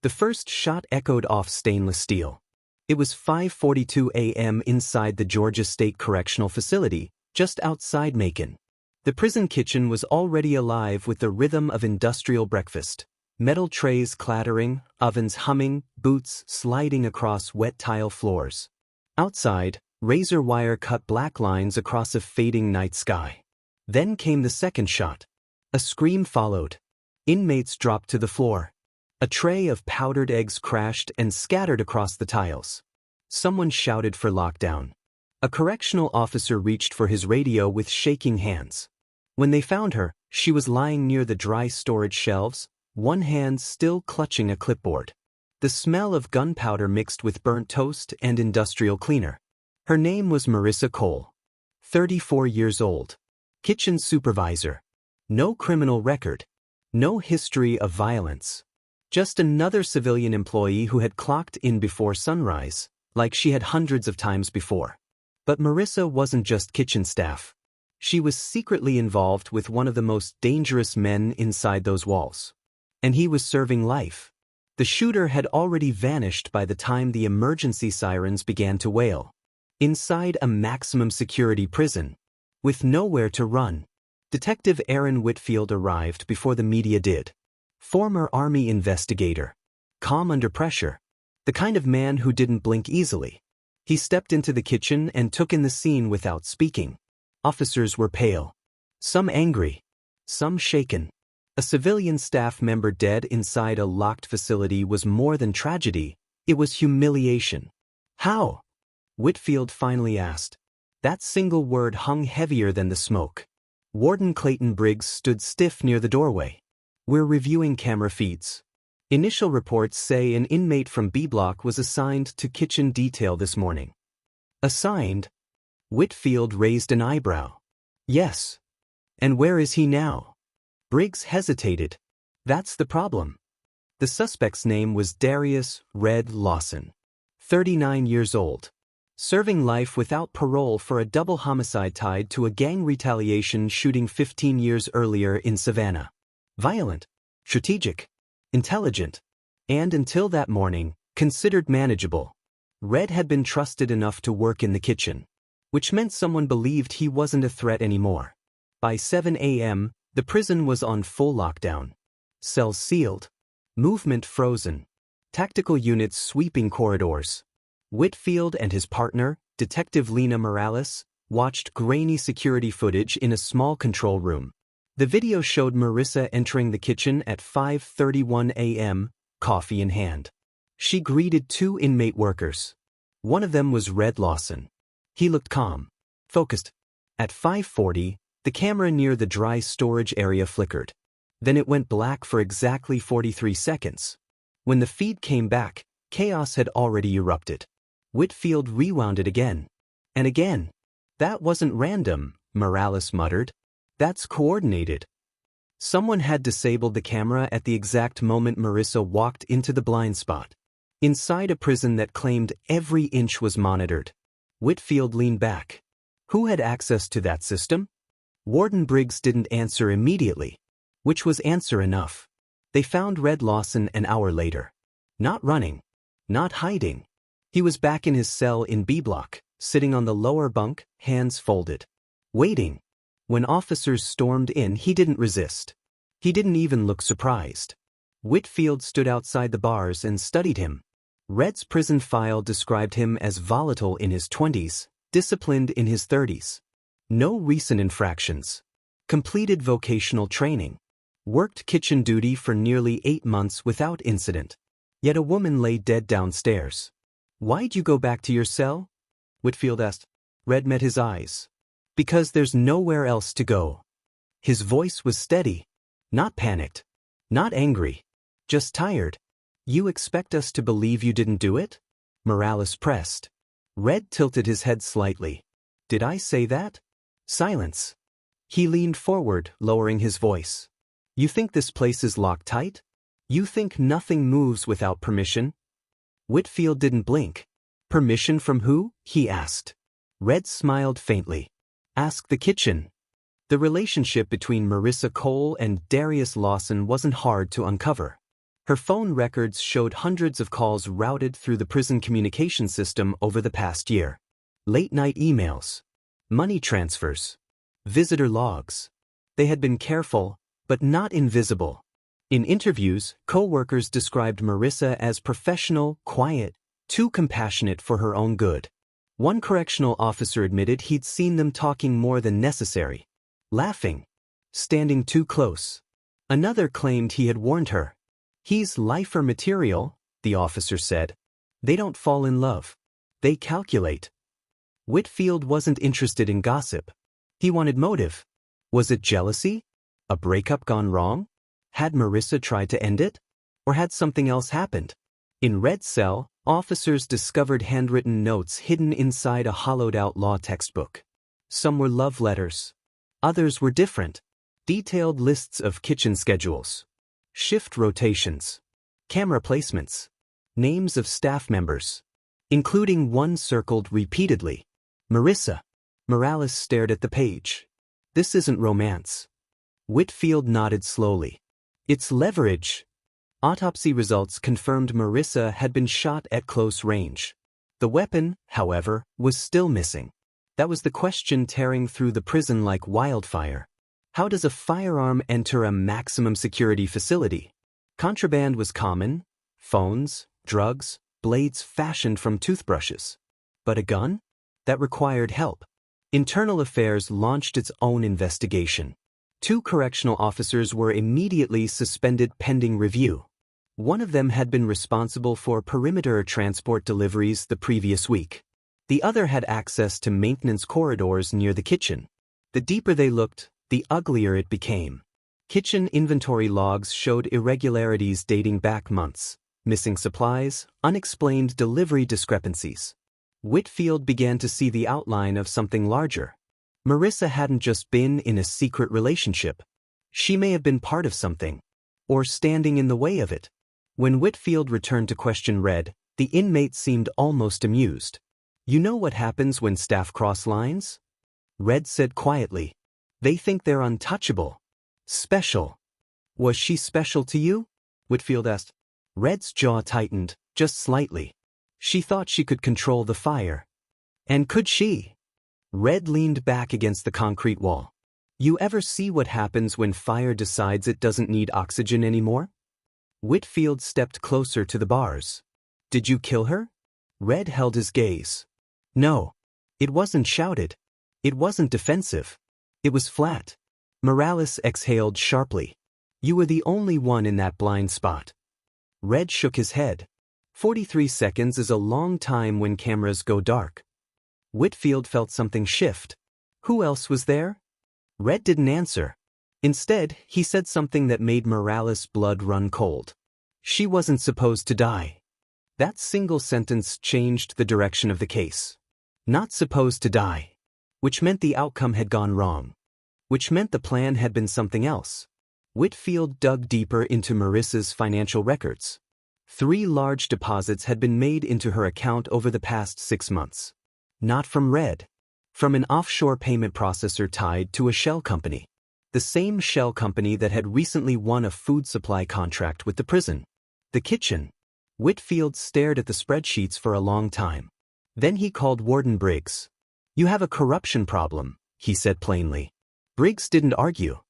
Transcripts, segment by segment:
The first shot echoed off stainless steel. It was 5:42 a.m. inside the Georgia State Correctional Facility, just outside Macon. The prison kitchen was already alive with the rhythm of industrial breakfast. Metal trays clattering, ovens humming, boots sliding across wet tile floors. Outside, razor wire cut black lines across a fading night sky. Then came the second shot. A scream followed. Inmates dropped to the floor. A tray of powdered eggs crashed and scattered across the tiles. Someone shouted for lockdown. A correctional officer reached for his radio with shaking hands. When they found her, she was lying near the dry storage shelves, one hand still clutching a clipboard. The smell of gunpowder mixed with burnt toast and industrial cleaner. Her name was Marissa Cole. 34 years old. Kitchen supervisor. No criminal record. No history of violence. Just another civilian employee who had clocked in before sunrise, like she had hundreds of times before. But Marissa wasn't just kitchen staff. She was secretly involved with one of the most dangerous men inside those walls. And he was serving life. The shooter had already vanished by the time the emergency sirens began to wail. Inside a maximum security prison, with nowhere to run, Detective Aaron Whitfield arrived before the media did. Former Army investigator. Calm under pressure. The kind of man who didn't blink easily. He stepped into the kitchen and took in the scene without speaking. Officers were pale. Some angry. Some shaken. A civilian staff member dead inside a locked facility was more than tragedy, it was humiliation. How? Whitfield finally asked. That single word hung heavier than the smoke. Warden Clayton Briggs stood stiff near the doorway. We're reviewing camera feeds. Initial reports say an inmate from B Block was assigned to kitchen detail this morning. Assigned? Whitfield raised an eyebrow. Yes. And where is he now? Briggs hesitated. That's the problem. The suspect's name was Darius Red Lawson. 39 years old. Serving life without parole for a double homicide tied to a gang retaliation shooting 15 years earlier in Savannah. Violent, strategic, intelligent, and until that morning, considered manageable. Red had been trusted enough to work in the kitchen, which meant someone believed he wasn't a threat anymore. By 7 a.m., the prison was on full lockdown. Cells sealed. Movement frozen. Tactical units sweeping corridors. Whitfield and his partner, Detective Lena Morales, watched grainy security footage in a small control room. The video showed Marissa entering the kitchen at 5:31 a.m., coffee in hand. She greeted two inmate workers. One of them was Red Lawson. He looked calm, focused. At 5:40, the camera near the dry storage area flickered. Then it went black for exactly 43 seconds. When the feed came back, chaos had already erupted. Whitfield rewound it again. And again. That wasn't random, Morales muttered. That's coordinated. Someone had disabled the camera at the exact moment Marissa walked into the blind spot. Inside a prison that claimed every inch was monitored. Whitfield leaned back. Who had access to that system? Warden Briggs didn't answer immediately, which was answer enough. They found Red Lawson an hour later. Not running. Not hiding. He was back in his cell in B Block, sitting on the lower bunk, hands folded. Waiting. When officers stormed in, he didn't resist. He didn't even look surprised. Whitfield stood outside the bars and studied him. Red's prison file described him as volatile in his 20s, disciplined in his 30s. No recent infractions. Completed vocational training. Worked kitchen duty for nearly 8 months without incident. Yet a woman lay dead downstairs. Why'd you go back to your cell? Whitfield asked. Red met his eyes. Because there's nowhere else to go. His voice was steady. Not panicked. Not angry. Just tired. You expect us to believe you didn't do it? Morales pressed. Red tilted his head slightly. Did I say that? Silence. He leaned forward, lowering his voice. You think this place is locked tight? You think nothing moves without permission? Whitfield didn't blink. Permission from who? He asked. Red smiled faintly. Ask the kitchen. The relationship between Marissa Cole and Darius Lawson wasn't hard to uncover. Her phone records showed hundreds of calls routed through the prison communication system over the past year. Late-night emails, money transfers, visitor logs. They had been careful, but not invisible. In interviews, co-workers described Marissa as professional, quiet, too compassionate for her own good. One correctional officer admitted he'd seen them talking more than necessary, laughing, standing too close. Another claimed he had warned her. "He's lifer material," the officer said. "They don't fall in love. They calculate." Whitfield wasn't interested in gossip. He wanted motive. Was it jealousy? A breakup gone wrong? Had Marissa tried to end it? Or had something else happened? In Red's cell, officers discovered handwritten notes hidden inside a hollowed-out law textbook. Some were love letters. Others were different. Detailed lists of kitchen schedules, shift rotations, camera placements, names of staff members, including one circled repeatedly. Marissa. Morales stared at the page. "This isn't romance." Whitfield nodded slowly. "It's leverage." Autopsy results confirmed Marissa had been shot at close range. The weapon, however, was still missing. That was the question tearing through the prison like wildfire. How does a firearm enter a maximum security facility? Contraband was common: phones, drugs, blades fashioned from toothbrushes. But a gun? That required help. Internal Affairs launched its own investigation. 2 correctional officers were immediately suspended pending review. One of them had been responsible for perimeter transport deliveries the previous week. The other had access to maintenance corridors near the kitchen. The deeper they looked, the uglier it became. Kitchen inventory logs showed irregularities dating back months, missing supplies, unexplained delivery discrepancies. Whitfield began to see the outline of something larger. Marissa hadn't just been in a secret relationship. She may have been part of something, or standing in the way of it. When Whitfield returned to question Red, the inmate seemed almost amused. "You know what happens when staff cross lines?" Red said quietly. "They think they're untouchable. Special." "Was she special to you?" Whitfield asked. Red's jaw tightened, just slightly. She thought she could control the fire. And could she? Red leaned back against the concrete wall. "You ever see what happens when fire decides it doesn't need oxygen anymore?" Whitfield stepped closer to the bars. "Did you kill her?" Red held his gaze. "No. It wasn't shouted. It wasn't defensive. It was flat." Morales exhaled sharply. "You were the only one in that blind spot." Red shook his head. 43 seconds is a long time when cameras go dark. Whitfield felt something shift. Who else was there? Red didn't answer. Instead, he said something that made Morales' blood run cold. "She wasn't supposed to die." That single sentence changed the direction of the case. Not supposed to die. Which meant the outcome had gone wrong. Which meant the plan had been something else. Whitfield dug deeper into Marissa's financial records. 3 large deposits had been made into her account over the past 6 months. Not from Red. From an offshore payment processor tied to a shell company. The same shell company that had recently won a food supply contract with the prison. The kitchen. Whitfield stared at the spreadsheets for a long time. Then he called Warden Briggs. "You have a corruption problem," he said plainly. Briggs didn't argue.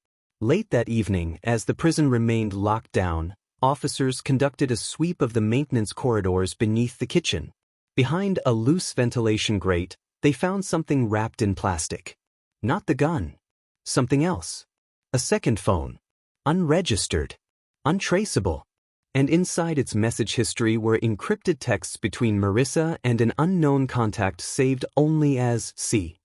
Late that evening, as the prison remained locked down, officers conducted a sweep of the maintenance corridors beneath the kitchen. Behind a loose ventilation grate, they found something wrapped in plastic. Not the gun. Something else. A second phone. Unregistered. Untraceable. And inside its message history were encrypted texts between Marissa and an unknown contact saved only as C.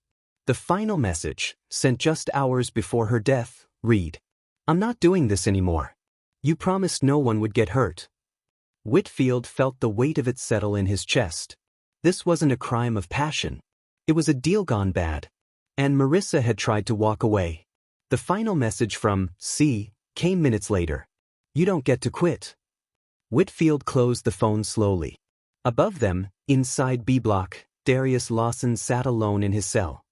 The final message, sent just hours before her death, read, "I'm not doing this anymore. You promised no one would get hurt." Whitfield felt the weight of it settle in his chest. This wasn't a crime of passion. It was a deal gone bad. And Marissa had tried to walk away. The final message from C came minutes later. "You don't get to quit." Whitfield closed the phone slowly. Above them, inside B block, Darius Lawson sat alone in his cell.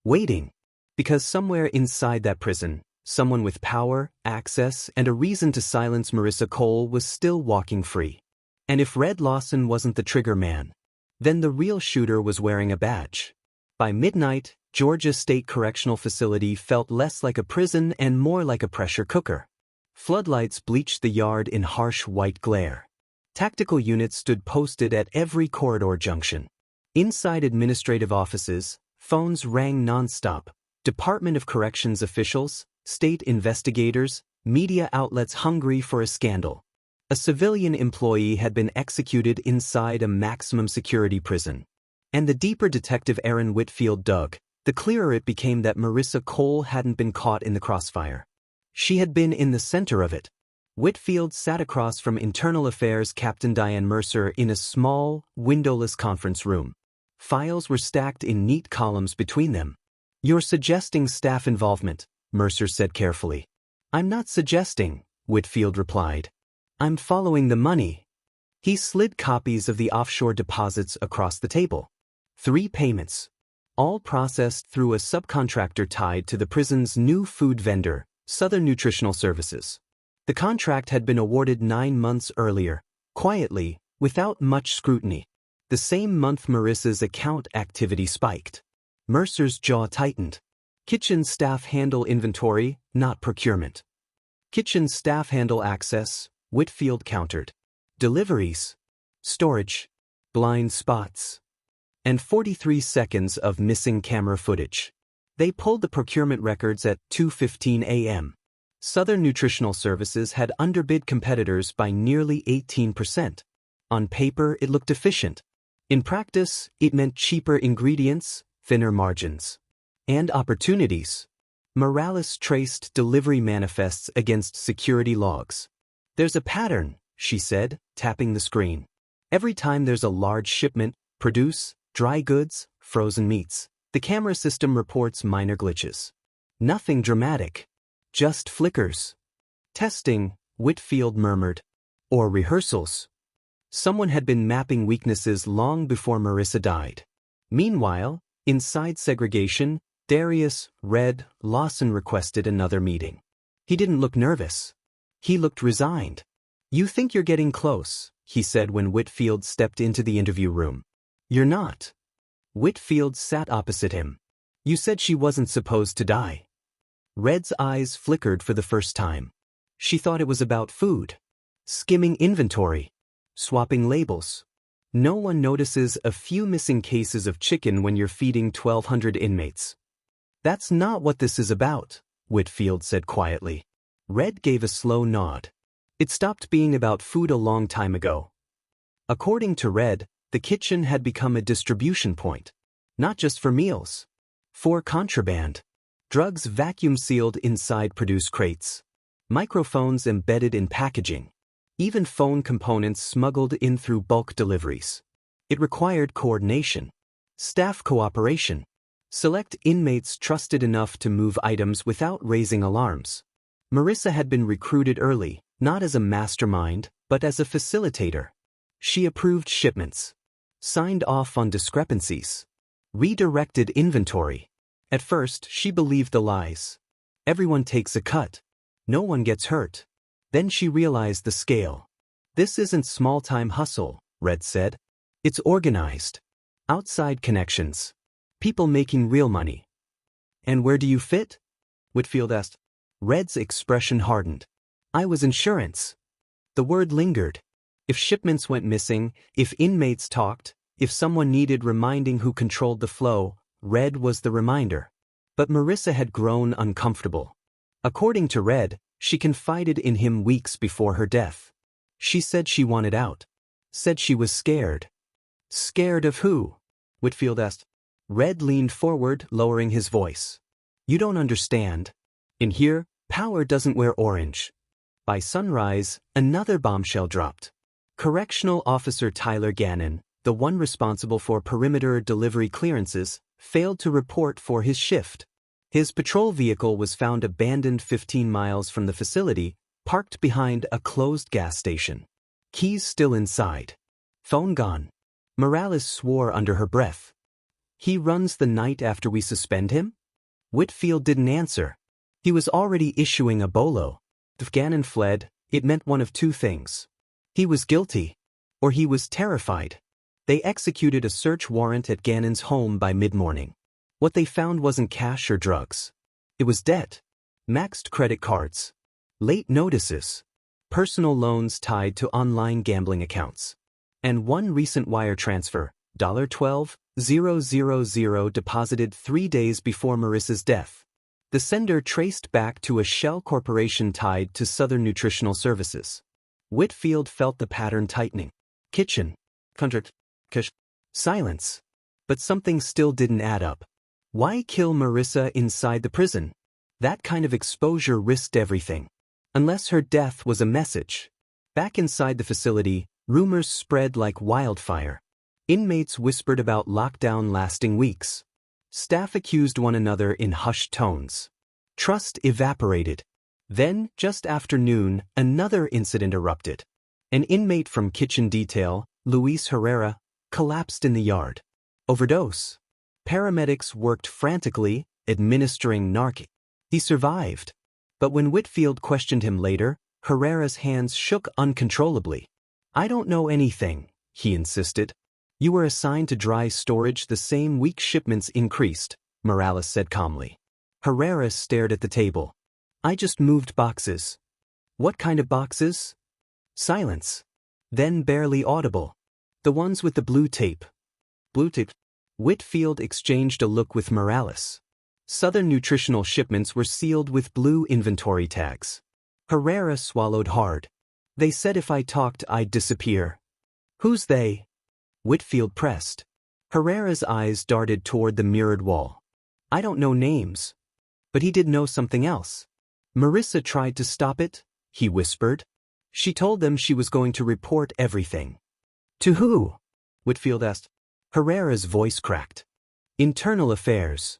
Waiting. Because somewhere inside that prison, Someone with power, access, and a reason to silence Marissa Cole was still walking free. And if Red Lawson wasn't the trigger man, then the real shooter was wearing a badge. By midnight, Georgia State Correctional Facility felt less like a prison and more like a pressure cooker. Floodlights bleached the yard in harsh white glare. Tactical units stood posted at every corridor junction. Inside administrative offices, phones rang nonstop. Department of Corrections officials, state investigators, media outlets hungry for a scandal. A civilian employee had been executed inside a maximum security prison. And the deeper Detective Aaron Whitfield dug, the clearer it became that Marissa Cole hadn't been caught in the crossfire. She had been in the center of it. Whitfield sat across from Internal Affairs Captain Diane Mercer in a small, windowless conference room. Files were stacked in neat columns between them. "You're suggesting staff involvement," Mercer said carefully. "I'm not suggesting," Whitfield replied. "I'm following the money." He slid copies of the offshore deposits across the table. 3 payments, all processed through a subcontractor tied to the prison's new food vendor, Southern Nutritional Services. The contract had been awarded 9 months earlier, quietly, without much scrutiny. The same month Marissa's account activity spiked. Mercer's jaw tightened. Kitchen staff handle inventory, not procurement. Kitchen staff handle access, Whitfield countered. Deliveries, storage, blind spots, and 43 seconds of missing camera footage. They pulled the procurement records at 2:15 a.m. Southern Nutritional Services had underbid competitors by nearly 18%. On paper, it looked efficient. In practice, it meant cheaper ingredients, thinner margins, and opportunities. Morales traced delivery manifests against security logs. "There's a pattern," she said, tapping the screen. "Every time there's a large shipment, produce, dry goods, frozen meats, the camera system reports minor glitches. Nothing dramatic. Just flickers." "Testing," Whitfield murmured. "Or rehearsals." Someone had been mapping weaknesses long before Marissa died. Meanwhile, inside segregation, Darius, Red, Lawson requested another meeting. He didn't look nervous. He looked resigned. "You think you're getting close," he said when Whitfield stepped into the interview room. "You're not." Whitfield sat opposite him. "You said she wasn't supposed to die." Red's eyes flickered for the first time. She thought it was about food. Skimming inventory. Swapping labels. No one notices a few missing cases of chicken when you're feeding 1,200 inmates. "That's not what this is about," Whitfield said quietly. Red gave a slow nod. "It stopped being about food a long time ago." According to Red, the kitchen had become a distribution point. Not just for meals. For contraband. Drugs vacuum-sealed inside produce crates. Microphones embedded in packaging. Even phone components smuggled in through bulk deliveries. It required coordination. Staff cooperation. Select inmates trusted enough to move items without raising alarms. Marissa had been recruited early, not as a mastermind, but as a facilitator. She approved shipments. Signed off on discrepancies. Redirected inventory. At first, she believed the lies. Everyone takes a cut. No one gets hurt. Then she realized the scale. "This isn't small-time hustle," Red said. "It's organized. Outside connections. People making real money." "And where do you fit?" Whitfield asked. Red's expression hardened. "I was insurance." The word lingered. If shipments went missing, if inmates talked, if someone needed reminding who controlled the flow, Red was the reminder. But Marissa had grown uncomfortable. According to Red, she confided in him weeks before her death. She said she wanted out. Said she was scared. "Scared of who?" Whitfield asked. Red leaned forward, lowering his voice. "You don't understand. In here, power doesn't wear orange." By sunrise, another bombshell dropped. Correctional Officer Tyler Gannon, the one responsible for perimeter delivery clearances, failed to report for his shift. His patrol vehicle was found abandoned 15 miles from the facility, parked behind a closed gas station. Keys still inside. Phone gone. Morales swore under her breath. "He runs the night after we suspend him?" Whitfield didn't answer. He was already issuing a bolo. If Gannon fled, it meant one of two things. He was guilty, or he was terrified. They executed a search warrant at Gannon's home by mid-morning. What they found wasn't cash or drugs. It was debt. Maxed credit cards. Late notices. Personal loans tied to online gambling accounts. And one recent wire transfer, $12,000 deposited 3 days before Marissa's death. The sender traced back to a shell corporation tied to Southern Nutritional Services. Whitfield felt the pattern tightening. Kitchen. Contract. Silence. But something still didn't add up. Why kill Marissa inside the prison? That kind of exposure risked everything. Unless her death was a message. Back inside the facility, rumors spread like wildfire. Inmates whispered about lockdown lasting weeks. Staff accused one another in hushed tones. Trust evaporated. Then, just after noon, another incident erupted. An inmate from kitchen detail, Luis Herrera, collapsed in the yard. Overdose. Paramedics worked frantically, administering narc. He survived. But when Whitfield questioned him later, Herrera's hands shook uncontrollably. "I don't know anything," he insisted. "You were assigned to dry storage the same week shipments increased," Morales said calmly. Herrera stared at the table. "I just moved boxes." "What kind of boxes?" Silence. Then barely audible. "The ones with the blue tape." "Blue tape?" Whitfield exchanged a look with Morales. Southern Nutritional shipments were sealed with blue inventory tags. Herrera swallowed hard. "They said if I talked I'd disappear." "Who's they?" Whitfield pressed. Herrera's eyes darted toward the mirrored wall. "I don't know names." But he did know something else. "Marissa tried to stop it," he whispered. "She told them she was going to report everything." "To who?" Whitfield asked. Herrera's voice cracked. "Internal Affairs."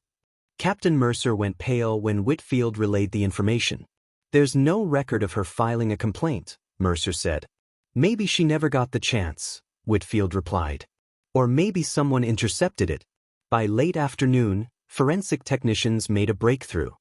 Captain Mercer went pale when Whitfield relayed the information. "There's no record of her filing a complaint," Mercer said. "Maybe she never got the chance," Whitfield replied. "Or maybe someone intercepted it." By late afternoon, forensic technicians made a breakthrough.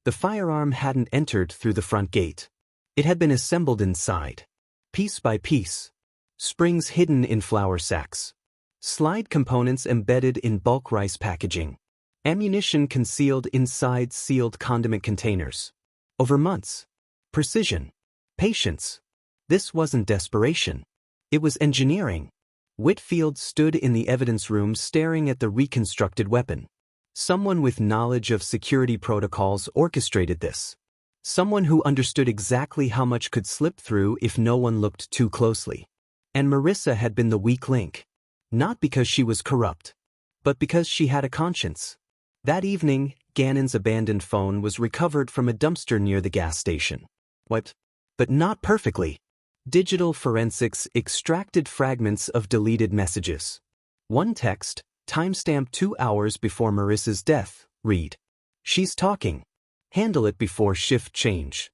The firearm hadn't entered through the front gate. It had been assembled inside. Piece by piece. Springs hidden in flour sacks. Slide components embedded in bulk rice packaging. Ammunition concealed inside sealed condiment containers. Over months. Precision. Patience. This wasn't desperation. It was engineering. Whitfield stood in the evidence room staring at the reconstructed weapon. Someone with knowledge of security protocols orchestrated this. Someone who understood exactly how much could slip through if no one looked too closely. And Marissa had been the weak link. Not because she was corrupt, but because she had a conscience. That evening, Gannon's abandoned phone was recovered from a dumpster near the gas station. Wiped. But not perfectly. Digital forensics extracted fragments of deleted messages. One text, timestamped 2 hours before Marissa's death, read, "She's talking. Handle it before shift change."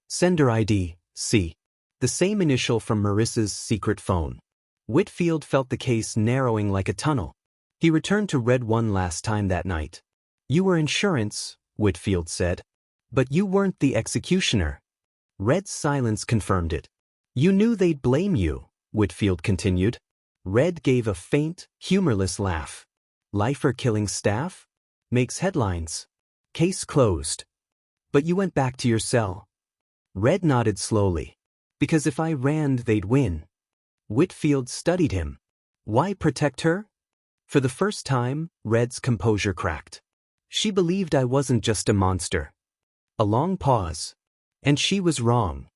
Sender ID, C. The same initial from Marissa's secret phone. Whitfield felt the case narrowing like a tunnel. He returned to Red one last time that night. "You were insurance," Whitfield said. "But you weren't the executioner." Red's silence confirmed it. "You knew they'd blame you," Whitfield continued. Red gave a faint, humorless laugh. "Lifer killing staff? Makes headlines. Case closed. But you went back to your cell." Red nodded slowly. "Because if I ran, they'd win." Whitfield studied him. "Why protect her?" For the first time, Red's composure cracked. "She believed I wasn't just a monster." A long pause. And she was wrong.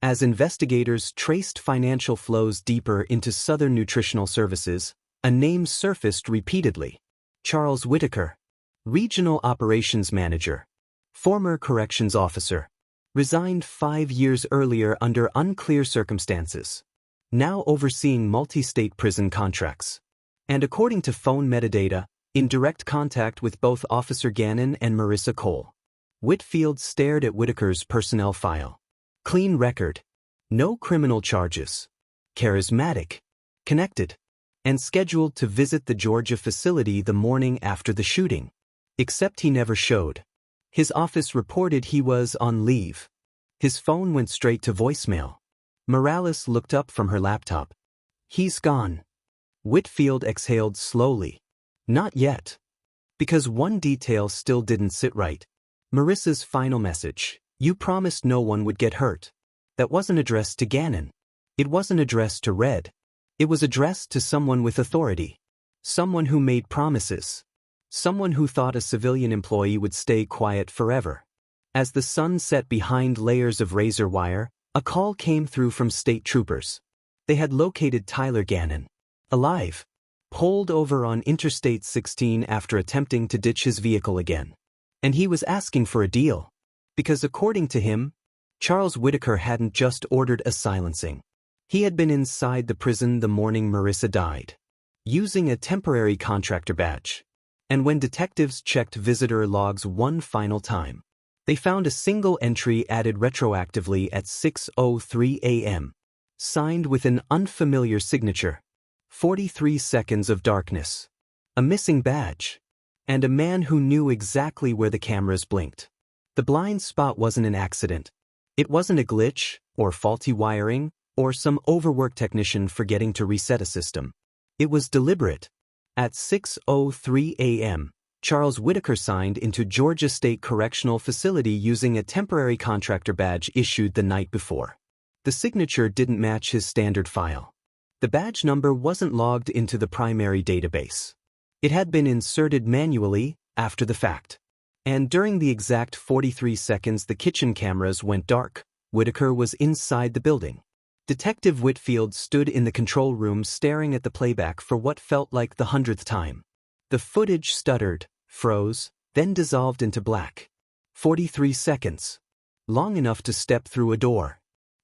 As investigators traced financial flows deeper into Southern Nutritional Services, a name surfaced repeatedly. Charles Whitaker, Regional Operations Manager, former corrections officer, resigned 5 years earlier under unclear circumstances, now overseeing multi-state prison contracts. And according to phone metadata, in direct contact with both Officer Gannon and Marissa Cole. Whitfield stared at Whitaker's personnel file. Clean record. No criminal charges. Charismatic. Connected. And scheduled to visit the Georgia facility the morning after the shooting. Except he never showed. His office reported he was on leave. His phone went straight to voicemail. Morales looked up from her laptop. He's gone. Whitfield exhaled slowly. Not yet. Because one detail still didn't sit right. Marissa's final message, "You promised no one would get hurt." That wasn't addressed to Gannon. It wasn't addressed to Red. It was addressed to someone with authority. Someone who made promises. Someone who thought a civilian employee would stay quiet forever. As the sun set behind layers of razor wire, a call came through from state troopers. They had located Tyler Gannon. Alive. Pulled over on Interstate 16 after attempting to ditch his vehicle again. And he was asking for a deal. Because according to him, Charles Whitaker hadn't just ordered a silencing. He had been inside the prison the morning Marissa died. Using a temporary contractor badge. And when detectives checked visitor logs one final time, they found a single entry added retroactively at 6:03 a.m. Signed with an unfamiliar signature. 43 seconds of darkness. A missing badge. And a man who knew exactly where the cameras blinked. The blind spot wasn't an accident. It wasn't a glitch, or faulty wiring, or some overworked technician forgetting to reset a system. It was deliberate. At 6:03 a.m., Charles Whitaker signed into Georgia State Correctional Facility using a temporary contractor badge issued the night before. The signature didn't match his standard file. The badge number wasn't logged into the primary database. It had been inserted manually, after the fact. And during the exact 43 seconds the kitchen cameras went dark, Whitaker was inside the building. Detective Whitfield stood in the control room staring at the playback for what felt like the 100th time. The footage stuttered, froze, then dissolved into black. 43 seconds. Long enough to step through a door.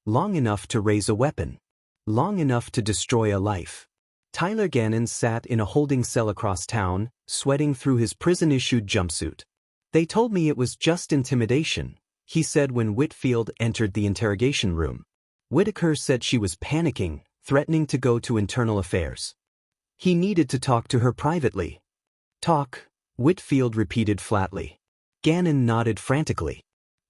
Long enough to raise a weapon. Long enough to destroy a life. Tyler Gannon sat in a holding cell across town, sweating through his prison-issued jumpsuit. "They told me it was just intimidation," he said when Whitfield entered the interrogation room. Whitaker said she was panicking, threatening to go to internal affairs. He needed to talk to her privately. "Talk," Whitfield repeated flatly. Gannon nodded frantically.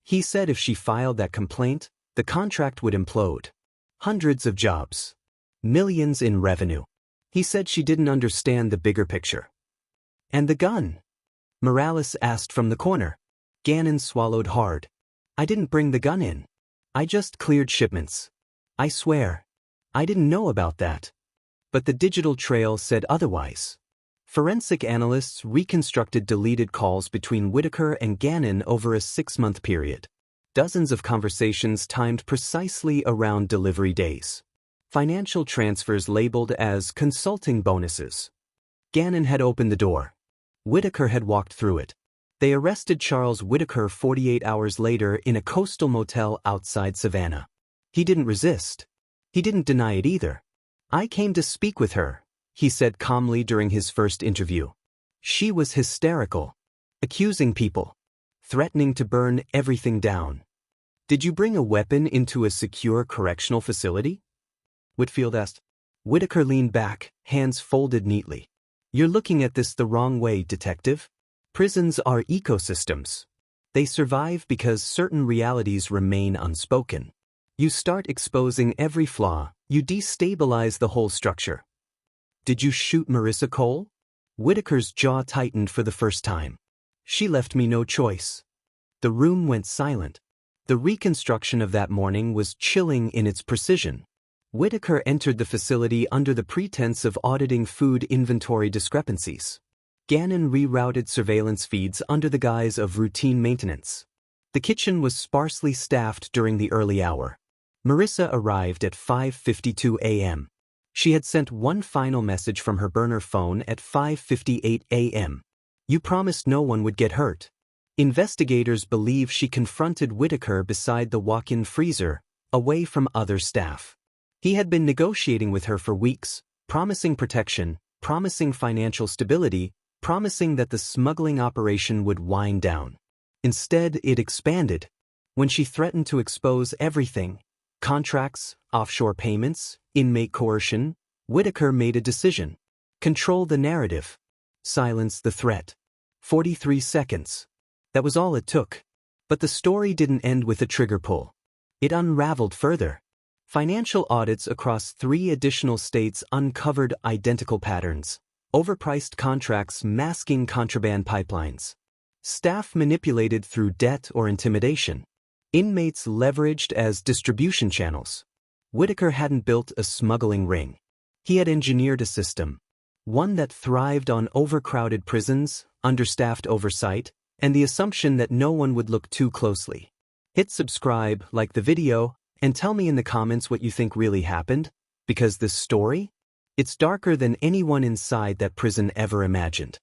He said if she filed that complaint, the contract would implode. Hundreds of jobs. Millions in revenue. He said she didn't understand the bigger picture. "And the gun?" Morales asked from the corner. Gannon swallowed hard. "I didn't bring the gun in. I just cleared shipments. I swear. I didn't know about that." But the digital trail said otherwise. Forensic analysts reconstructed deleted calls between Whitaker and Gannon over a 6-month period. Dozens of conversations timed precisely around delivery days. Financial transfers labeled as consulting bonuses. Gannon had opened the door. Whitaker had walked through it. They arrested Charles Whitaker 48 hours later in a coastal motel outside Savannah. He didn't resist. He didn't deny it either. "I came to speak with her," he said calmly during his first interview. She was hysterical. Accusing people. Threatening to burn everything down. "Did you bring a weapon into a secure correctional facility?" Whitfield asked. Whitaker leaned back, hands folded neatly. "You're looking at this the wrong way, detective. Prisons are ecosystems. They survive because certain realities remain unspoken. You start exposing every flaw, you destabilize the whole structure." "Did you shoot Marissa Cole?" Whitaker's jaw tightened for the first time. "She left me no choice." The room went silent. The reconstruction of that morning was chilling in its precision. Whitaker entered the facility under the pretense of auditing food inventory discrepancies. Gannon rerouted surveillance feeds under the guise of routine maintenance. The kitchen was sparsely staffed during the early hour. Marissa arrived at 5:52 a.m. She had sent one final message from her burner phone at 5:58 a.m. "You promised no one would get hurt." Investigators believe she confronted Whitaker beside the walk-in freezer, away from other staff. He had been negotiating with her for weeks, promising protection, promising financial stability, promising that the smuggling operation would wind down. Instead, it expanded. When she threatened to expose everything, contracts, offshore payments, inmate coercion, Whitaker made a decision. Control the narrative. Silence the threat. 43 seconds. That was all it took. But the story didn't end with a trigger pull. It unraveled further. Financial audits across 3 additional states uncovered identical patterns. Overpriced contracts masking contraband pipelines. Staff manipulated through debt or intimidation. Inmates leveraged as distribution channels. Whitaker hadn't built a smuggling ring. He had engineered a system. One that thrived on overcrowded prisons, understaffed oversight, and the assumption that no one would look too closely. Hit subscribe, like the video, and tell me in the comments what you think really happened, because this story, it's darker than anyone inside that prison ever imagined.